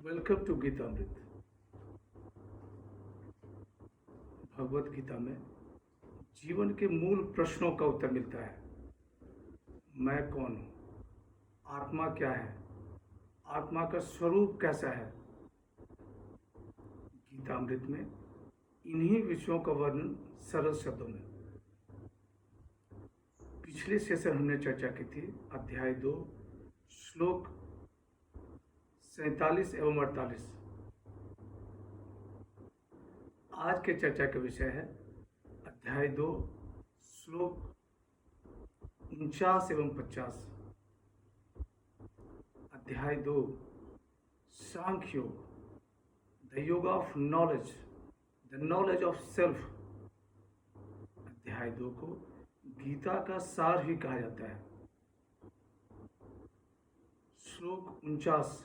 Welcome to Geetamrit. Bhagavad Gita में जीवन के मूल प्रश्नों का उत्तर मिलता है। मैं कौन हूँ? आत्मा क्या है? आत्मा का स्वरूप कैसा है? गीतामृत में इन्हीं विषयों का वर्णन सरल शब्दों में। पिछले सेशन हमने चर्चा की थी अध्याय 2 श्लोक 47 एवं 48। आज के चर्चा का विषय है अध्याय 2 श्लोक 49 एवं 50। अध्याय 2 सांख्य योग, द योग of knowledge, the knowledge of self. अध्याय 2 को गीता का सार भी कहा जाता है। श्लोक 49।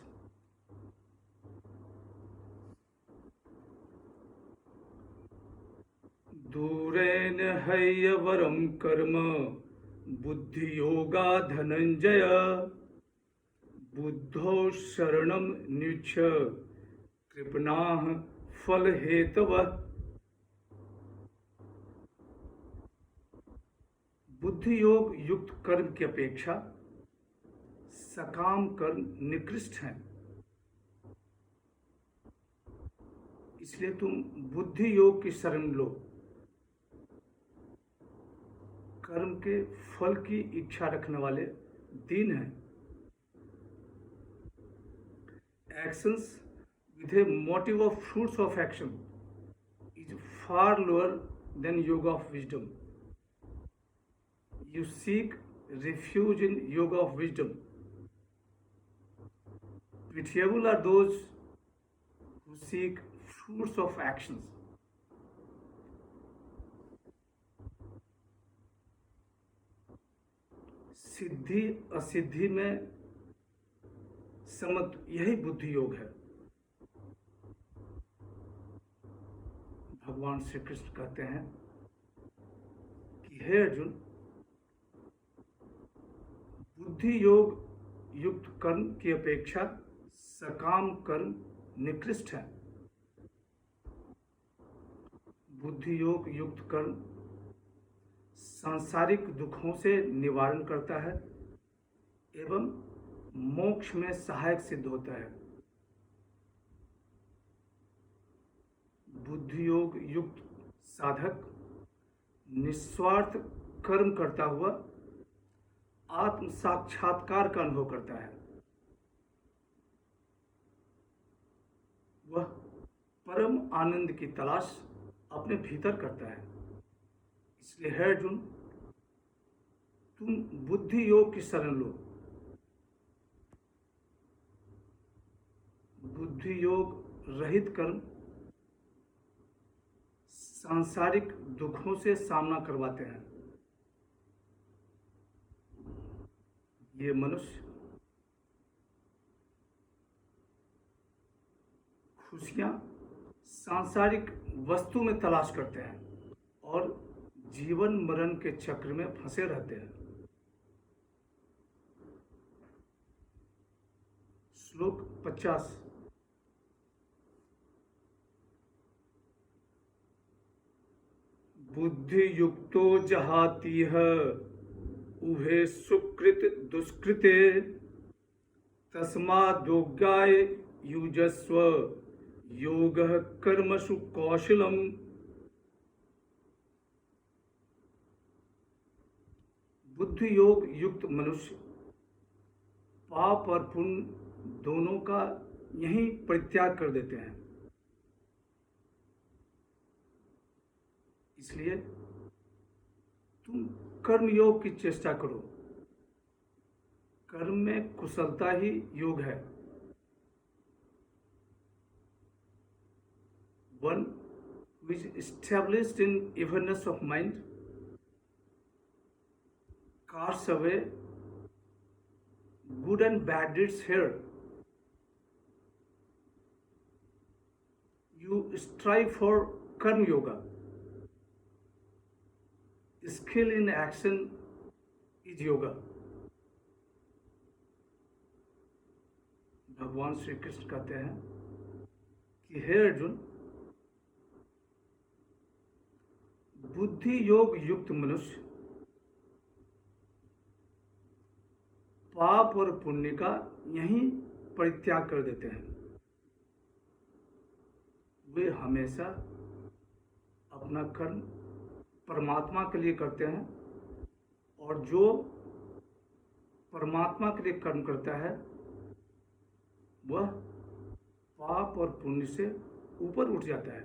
दूरेन हैयवरम कर्म बुद्धि योगा धनंजय बुद्धो शरणम निच्छ कृपणाः फल हेतवः। बुद्धि योग युक्त कर्म की अपेक्षा सकाम कर्म निकृष्ट हैं। इसलिए तुम बुद्धि योग की शरण लो। कर्म के फल की इच्छा रखने वाले दीन हैं। Actions with a motive of fruits of action is far lower than yoga of wisdom. You seek refuge in yoga of wisdom. Pitiable are those who seek fruits of actions. सिद्धि असिद्धि में समत्व, यही बुद्धि योग है। भगवान श्री कृष्ण कहते हैं कि हे अर्जुन, बुद्धि योग युक्त कर्म की अपेक्षा सकाम कर्म निकृष्ट है। बुद्धि योग युक्त कर्म सांसारिक दुखों से निवारण करता है एवं मोक्ष में सहायक सिद्ध होता है। बुद्धि योग युक्त साधक निस्वार्थ कर्म करता हुआ आत्म साक्षात्कार का अनुभव करता है। वह परम आनंद की तलाश अपने भीतर करता है। इसलिए है अर्जुन, तुम बुद्धि योग की शरण लो। बुद्धि योग रहित कर्म सांसारिक दुखों से सामना करवाते हैं। ये मनुष्य खुशियां सांसारिक वस्तु में तलाश करते हैं और जीवन मरण के चक्र में फंसे रहते हैं। श्लोक 50। बुद्धि युक्तो जहातीह उभे सुकृत दुष्कृते तस्माद्योगाय युजस्व योगः कर्मसु कौशलम। बुद्धि योग युक्त मनुष्य पाप और पुण्य दोनों का यही परित्याग कर देते हैं। इसलिए तुम कर्म योग की चेष्टा करो। कर्म में कुशलता ही योग है। One who is established in evenness of mind casts away good and bad deeds here. You strive for karma yoga. Skill in action is yoga. भगवान श्री कृष्ण कहते हैं कि हे अर्जुन, बुद्धि योग युक्त मनुष्य पाप और पुण्य का यहीं परित्याग कर देते हैं। वे हमेशा अपना कर्म परमात्मा के लिए करते हैं, और जो परमात्मा के लिए कर्म करता है वह पाप और पुण्य से ऊपर उठ जाता है।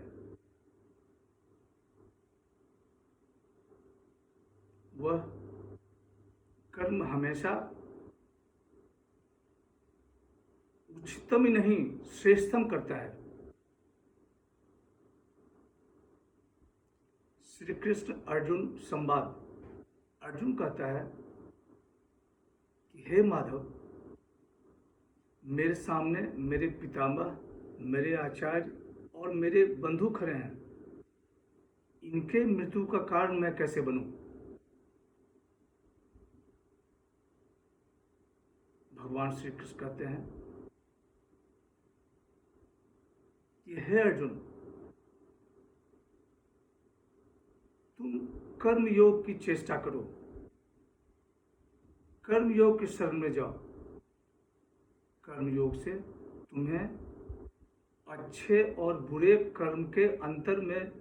वह कर्म हमेशा उच्चतम ही नहीं श्रेष्ठतम करता है। श्री कृष्ण अर्जुन संवाद। अर्जुन कहता है कि हे माधव, मेरे सामने मेरे पितामह, मेरे आचार्य और मेरे बंधु खड़े हैं, इनके मृत्यु का कारण मैं कैसे बनूं? भगवान श्री कृष्ण कहते हैं कि हे अर्जुन, तुम कर्म योग की चेष्टा करो, कर्म योग की शरण में जाओ। कर्म योग से तुम्हें अच्छे और बुरे कर्म के अंतर में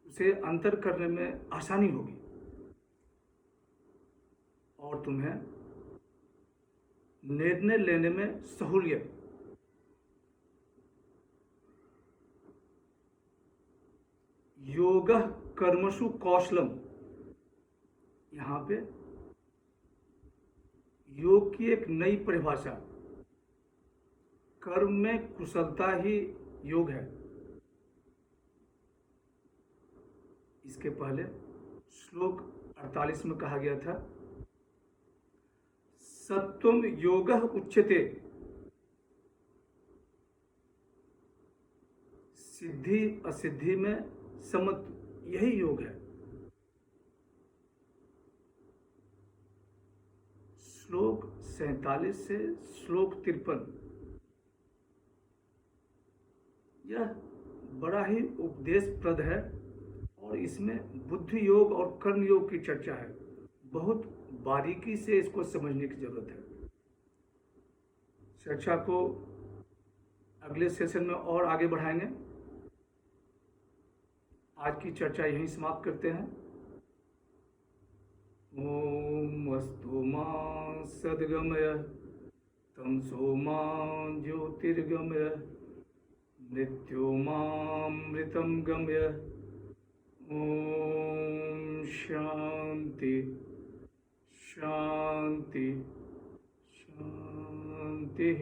उसे अंतर करने में आसानी होगी, और तुम्हें निर्णय लेने में सहूलियत। योगः कर्मसु कौशलम। यहाँ पे योग की एक नई परिभाषा, कर्म में कुशलता ही योग है। इसके पहले श्लोक 48 में कहा गया था, सत्वम योगः उच्यते। सिद्धि असिद्धि में समत्व, यही योग है। श्लोक 47 से श्लोक 53, यह बड़ा ही उपदेशप्रद है, और इसमें बुद्धि योग और कर्म योग की चर्चा है। बहुत बारीकी से इसको समझने की जरूरत है। चर्चा को अगले सेशन में और आगे बढ़ाएंगे। आज की चर्चा यहीं समाप्त करते हैं। ओम अस्तु मां सद्गमय तमसो मां ज्योतिर्गमय मृत्यो मामृतं गमय। ओम शांति शांति शांति।